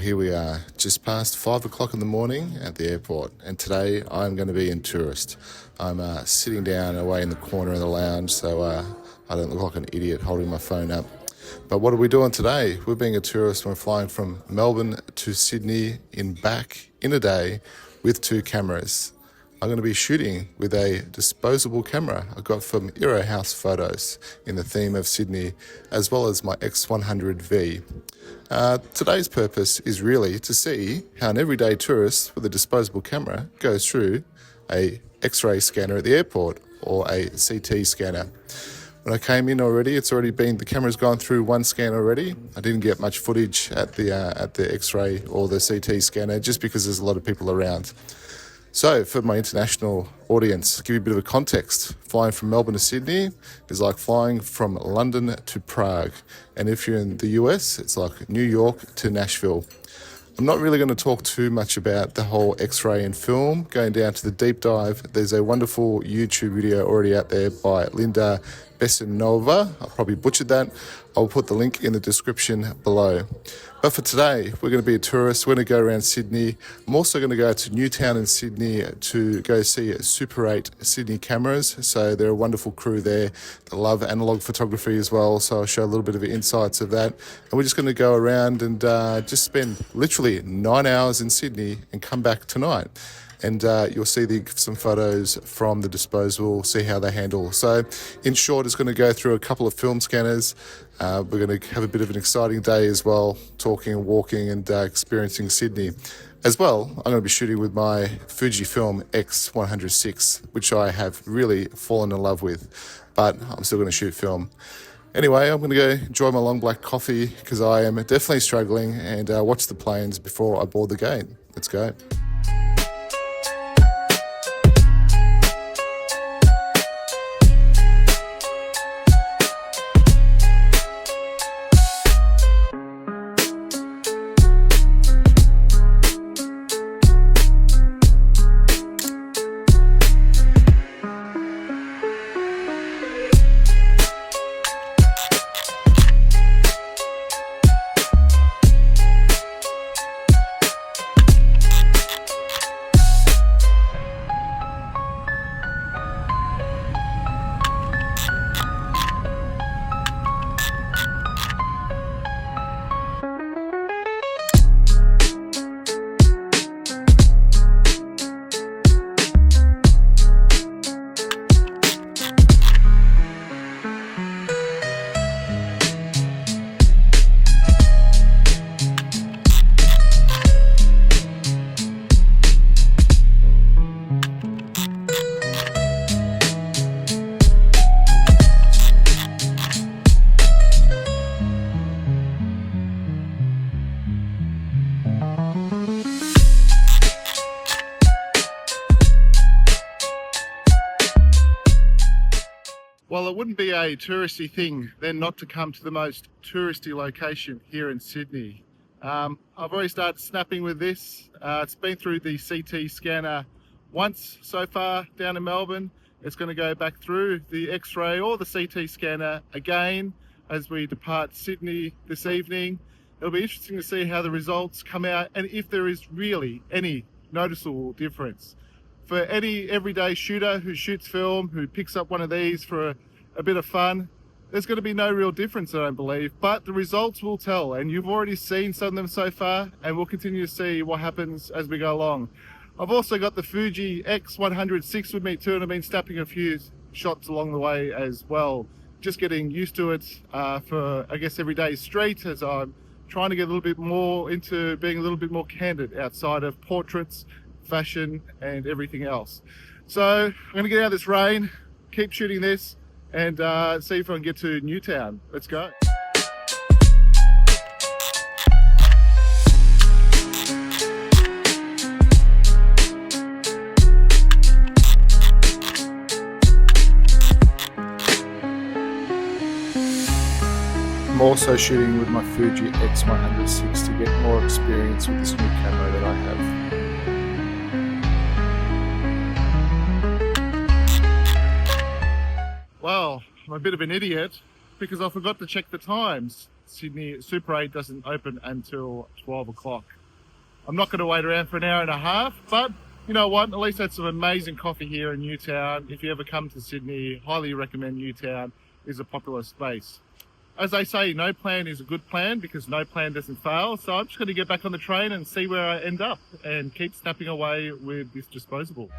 here we are, just past 5 o'clock in the morning at the airport, and today I'm going to be in tourist. I'm sitting down away in the corner of the lounge, so I don't look like an idiot holding my phone up. But what are we doing today? We're being a tourist. We're flying from Melbourne to Sydney back in a day with 2 cameras. I'm going to be shooting with a disposable camera I got from Irohas Photos in the theme of Sydney, as well as my X100vi. Today's purpose is really to see how an everyday tourist with a disposable camera goes through a X-ray scanner at the airport or a CT scanner. When I came in already, the camera's gone through 1 scan already. I didn't get much footage at the X-ray or the CT scanner just because there's a lot of people around. So for my international audience, give you a bit of a context. Flying from Melbourne to Sydney is like flying from London to Prague. And if you're in the US, it's like New York to Nashville. I'm not really going to talk too much about the whole X-ray and film. Going down to the deep dive, there's a wonderful YouTube video already out there by Linda Bessinova. I probably butchered that. I'll put the link in the description below. But for today, we're going to be a tourist. We're going to go around Sydney. I'm also going to go to Newtown in Sydney to go see Super 8 Sydney cameras. So they're a wonderful crew there. They love analog photography as well. So I'll show a little bit of the insights of that. And we're just going to go around and just spend literally 9 hours in Sydney and come back tonight. And you'll see some photos from the disposable, see how they handle. So in short, it's going to go through a couple of film scanners. We're going to have a bit of an exciting day as well, talking and walking and experiencing Sydney. As well, I'm going to be shooting with my Fujifilm X100vi, which I have really fallen in love with, but I'm still going to shoot film. Anyway, I'm going to go enjoy my long black coffee because I am definitely struggling, and watch the planes before I board the gate. Let's go. Well, it wouldn't be a touristy thing then not to come to the most touristy location here in Sydney. I've already started snapping with this. It's been through the CT scanner once so far down in Melbourne. It's going to go back through the X-ray or the CT scanner again as we depart Sydney this evening. It'll be interesting to see how the results come out and if there is really any noticeable difference. For any everyday shooter who shoots film, who picks up one of these for a bit of fun, there's going to be no real difference, I don't believe, but the results will tell, and you've already seen some of them so far, and we'll continue to see what happens as we go along. I've also got the Fuji X100vi with me too, and I've been snapping a few shots along the way as well. Just getting used to it for, I guess, everyday street, as I'm trying to get a little bit more into being a little bit more candid outside of portraits, fashion and everything else. So I'm going to get out of this rain, keep shooting this, and see if I can get to Newtown. Let's go. I'm also shooting with my Fuji X100vi to get more experience with this new camera that I have. Well, I'm a bit of an idiot because I forgot to check the times. Sydney Super 8 doesn't open until 12 o'clock. I'm not going to wait around for an hour and a half, but you know what? At least that's some amazing coffee here in Newtown. If you ever come to Sydney, highly recommend Newtown. Is a popular space. As they say, no plan is a good plan because no plan doesn't fail. So I'm just going to get back on the train and see where I end up and keep snapping away with this disposable.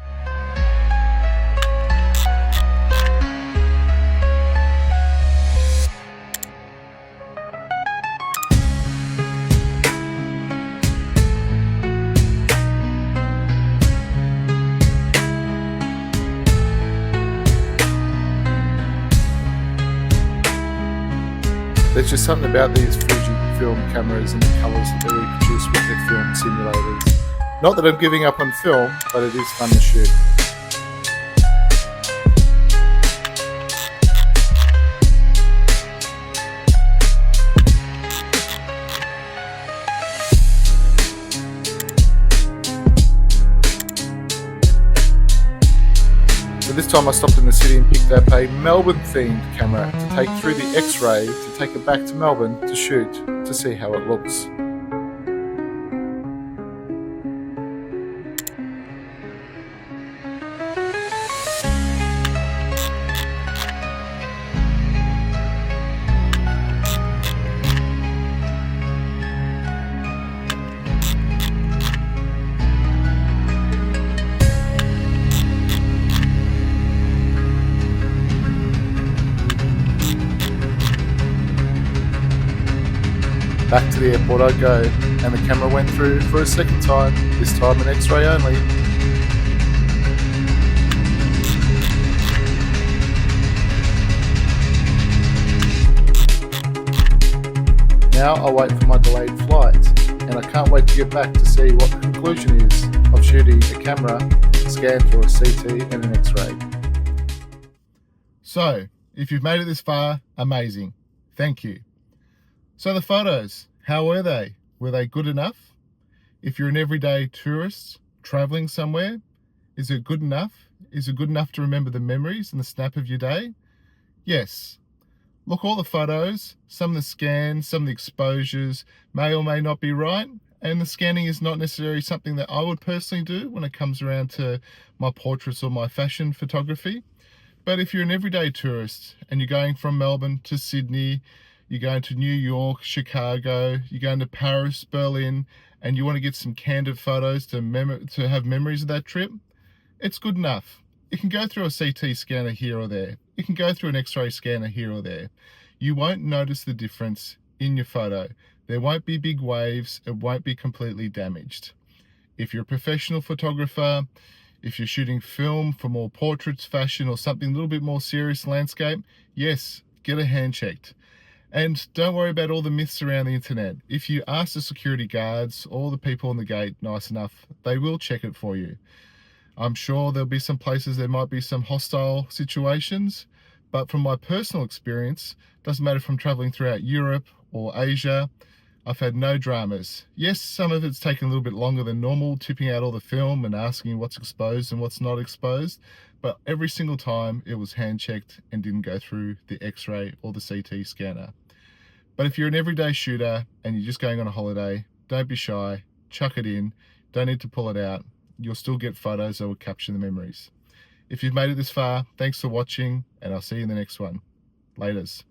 There's just something about these Fujifilm cameras and the colours that they reproduce with their film simulators. Not that I'm giving up on film, but it is fun to shoot. So this time I stopped in the city and picked up a Melbourne themed camera to take through the X-ray to take it back to Melbourne to shoot to see how it looks. Back to the airport I go, and the camera went through for a second time, this time an X-ray only. Now I'll wait for my delayed flight, and I can't wait to get back to see what the conclusion is of shooting a camera scanned through a CT and an X-ray. So, if you've made it this far, amazing. Thank you. So the photos, how were they? Were they good enough? If you're an everyday tourist traveling somewhere, is it good enough? Is it good enough to remember the memories and the snap of your day? Yes. Look, all the photos, some of the scans, some of the exposures may or may not be right, and the scanning is not necessarily something that I would personally do when it comes around to my portraits or my fashion photography. But if you're an everyday tourist and you're going from Melbourne to Sydney, you're going to New York, Chicago, you're going to Paris, Berlin, and you want to get some candid photos to have memories of that trip, it's good enough. You can go through a CT scanner here or there. You can go through an X-ray scanner here or there. You won't notice the difference in your photo. There won't be big waves. It won't be completely damaged. If you're a professional photographer, if you're shooting film for more portraits, fashion, or something a little bit more serious, landscape, yes, get a hand checked. And don't worry about all the myths around the internet. If you ask the security guards or the people on the gate nice enough, they will check it for you. I'm sure there'll be some places there might be some hostile situations, but from my personal experience, doesn't matter if I'm traveling throughout Europe or Asia, I've had no dramas. Yes, some of it's taken a little bit longer than normal, tipping out all the film and asking what's exposed and what's not exposed, but every single time it was hand checked and didn't go through the X-ray or the CT scanner. But if you're an everyday shooter and you're just going on a holiday, don't be shy, chuck it in, don't need to pull it out. You'll still get photos that will capture the memories. If you've made it this far, thanks for watching, and I'll see you in the next one. Laters.